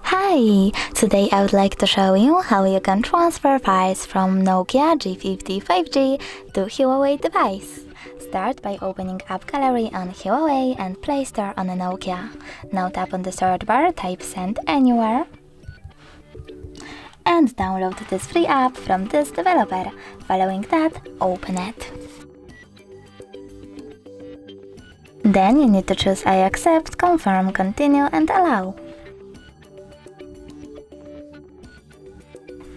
Hi! Today I would like to show you how you can transfer files from Nokia G50 5G to Huawei device. Start by opening App Gallery on Huawei and Play Store on a Nokia. Now tap on the search bar, type Send Anywhere, and download this free app from this developer. Following that, open it. Then you need to choose I accept, confirm, continue and allow.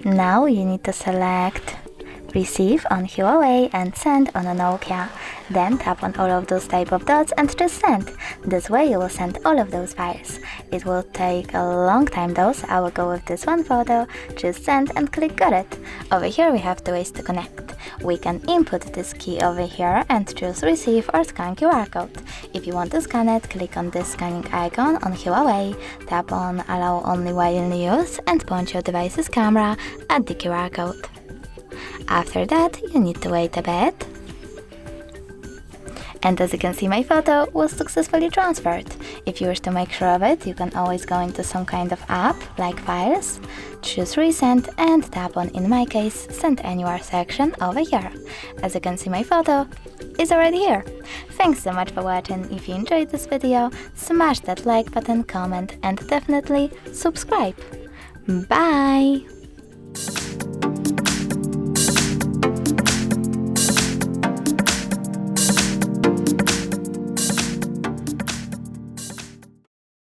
Now you need to select Receive on Huawei and Send on a Nokia. Then tap on all of those type of dots and just send. This way you will send all of those files. It will take a long time though, so I will go with this one photo, just send and click got it. Over here we have two ways to connect. We can input this key over here and choose receive or scan QR code. If you want to scan it, click on this scanning icon on Huawei, tap on allow only while in use and point your device's camera at the QR code. After that, you need to wait a bit. And as you can see, my photo was successfully transferred. If you wish to make sure of it, you can always go into some kind of app, like Files, choose Resend and tap on, in my case, Send Anywhere section over here. As you can see, my photo is already here. Thanks so much for watching. If you enjoyed this video, smash that like button, comment and definitely subscribe. Bye!